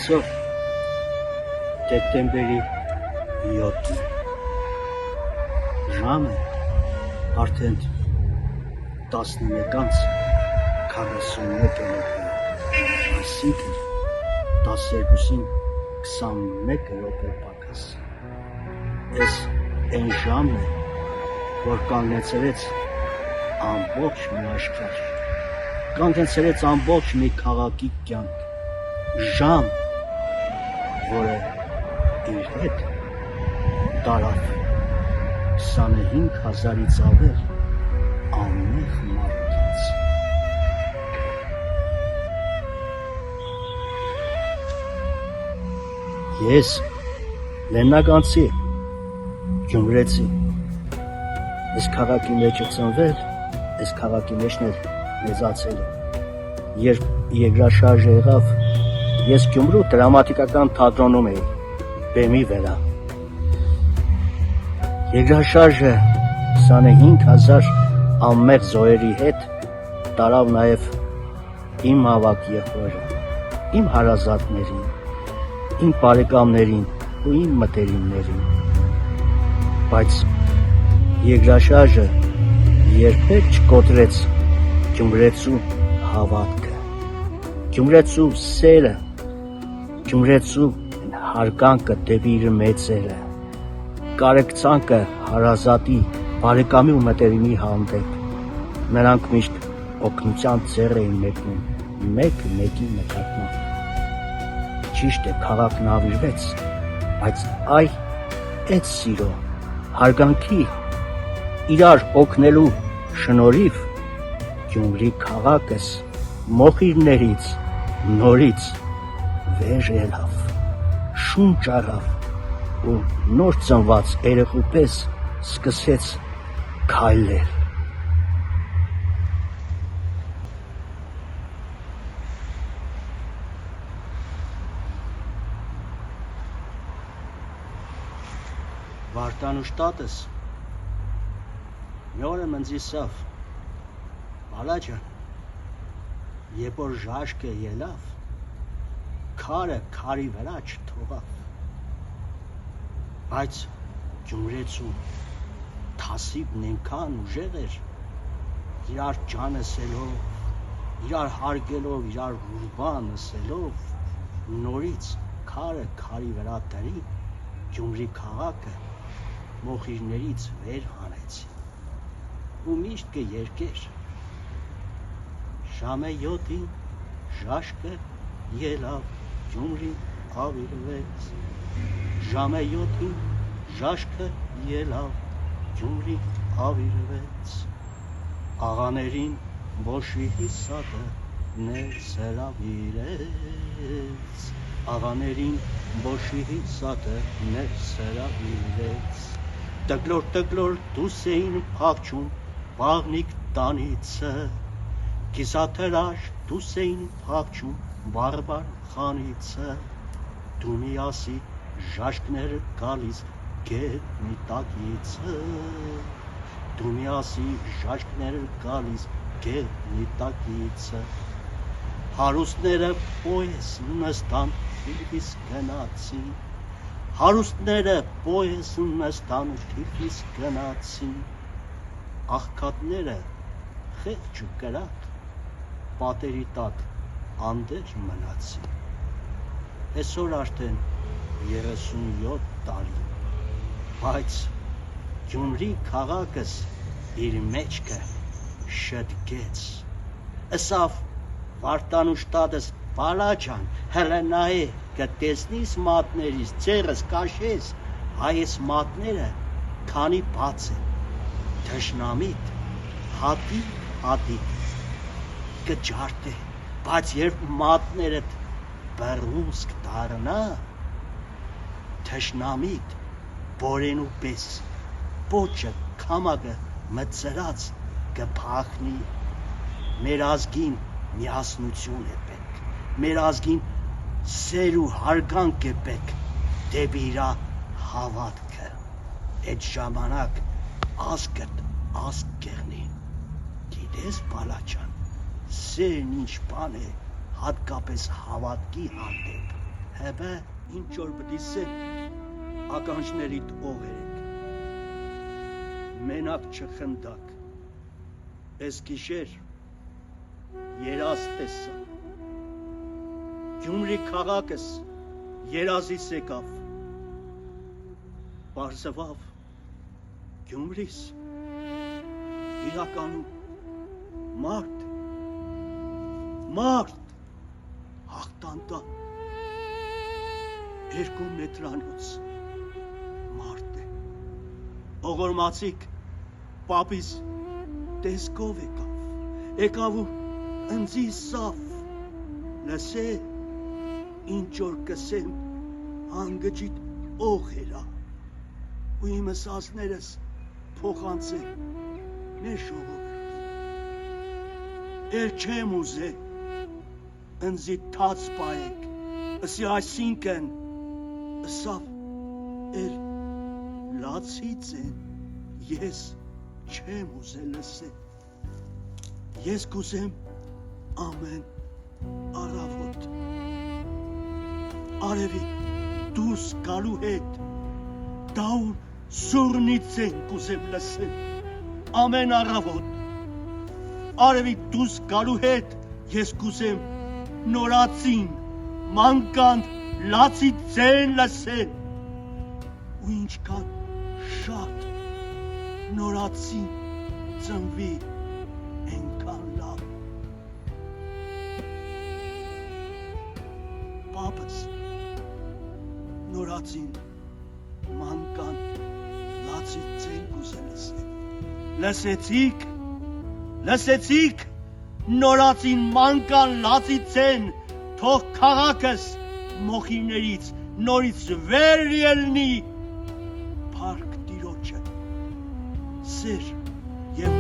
Այսօր դեկտեմբերի 7-ն ժամը արդեն 11:41 այսինքն 12-ին 21 րոպե պակաս այս այն ժամն է, որ կանգնեցրեց ամբողջ մի աշխարհ, կանգնեցրեց ամբողջ մի քաղաքի կյանք, ժամ, որը իր հետ տարավ 25,000-ից ավել անմեղ մարդից։ Ես լեննագանցի, գյումրեցի, այս քաղաքի մեջ է ծնվել, այս քաղաքի մեջն էլ մեծացել է։ Երբ երկրաշարժը եղավ, ես Գյումրու դրամատիկական թատրոնում էի, բեմի վրա։ Երկրաշարժը 25,000 անմեղ զոհերի հետ տարավ նաև իմ ավագ եղբորը, իմ հարազատներին, իմ բարեկամներին ու իմ մտերիմներին։ Բայց երկրաշարժը երբեք չկոտրեց գյումրեցու հավատքը, գյումրեցու սերը, գյումրեցու հարգանքը դեպի իր մեծերը, կարեկցանքը հարազատի, բարեկամի ու մտերիմի հանդեպ։ Նրանք միշտ օգնության ձեռ էին մեկնում, մեկը մեկի նկատմամբ։ Ճիշտ է, քաղաքն ավիրվեց, բայց այդ սիրո, հարգանքի, իրար օգնելու շնորհիվ Գյումրի քաղաքս մոխիրներից նորից վեր ելավ, շունչ առավ ու նոր ծնված երեխու պես սկսեց քայլել։ Վարդանուշտատս մի օրը մնձիսավ, բալաջան, երբ որ ժաշկը ելավ, քարը քարի վրա չթողավ, բայց գյումրեցու թասիբն այնքան ուժեղ էր, իրար ջանսելով, իրար հարգելով, իրար ուրբան ասելով, նորից քարը քարի վրա դրի, Գյումրի քաղաքը մոխիրներից վեր հանեցին ու միշտ կերկեր։ Ժամը 7-ին ժաշկը ելավ, Գյումրի ավիրվեց, ժամը 7-ին ժաշկը ելավ, Գյումրի ավիրվեց, աղաներին բոշի հիսատը ներս հրավիրեց, աղաներին բոշի հիսատը ներս հրավիրեց, տգլոր դուս էին փախչում բաղնիկ տանիցը, կիսաթրաշ դուս էին փախչում բարբար խանիցը, դու միասի ժաշկներ գալիս գետնի տակիցը, դու միասի ժաշկներ գալիս գետնի տակիցը, հարուստները պոյես նստան Թիֆլիս գնացին, հարուստները պոյես նստան Թիֆլիս գնացին, աղքատները խեղճ ու կրակ պատերի տակ անդեր մնացին։ Այսօր արդեն 37 տարի, բայց Գյումրի քաղաքս իր մեջքը շտկեց, ըսավ Վարդանուշտատս բալաջան, հələ նայե կտեսնիս մատներիս, ձեղս կաշես, այս մատները քանի բաց են, թշնամիտ, հատիկ, կջարդե, բայց երբ մատներդ բռունցք դառնա, թշնամիտ, բորենու պես, պոչը, քամակը մծրած կփախնի, մեր ազգին միասնություն է պետք, մեր ազգին սեր ու հարգանք է պետք դեպի իր հավատքը, այդ ժամանակ ազգդ ազգ կեղնի, գիտես բալաջան, սերն ինչ բան է հատկապես հավատքի հանդեպ, Հեբե ինչ որ բդիսե ականջներիդ օղերեք մենակ չխնդակ այս գիշեր երազ տեսա Գյումրի քաղաքս երազիս եկավ Պարզվավ Գյումրիս իրականում մարդ հաղթանտան 2 մետրանոց մարդ է ողորմացիկ պապիս տեսքով եկավ ու ընձի սավ լսե ինչ որ կսեմ հանգջիտ օղերա ու իմ ասածներս փոխանցե մեր ժողովրդին էլ չեմ ուզե ընձի թաց պայեք ըսի այսինքն Սավ էլ լացից են ես չեմ ուզել լսել ես կուզեմ ամեն առավոտ արևի դուրս գալու հետ դաուն սուրնից են կուզեմ լսել ամեն առավոտ արևի դուրս գալու հետ ես կուզեմ նորածին մանկան լացի ձեն լսեն ու ինչքան շատ նորածին ծնվի ենքան լավ պապս նորածին մանկան լացի ձեն կուզել լսեցիք նորածին մանկան լացի ձեն թող քաղաքս մոխիներից նորից վեր ելնի փառք Տիրոջը սեր եւ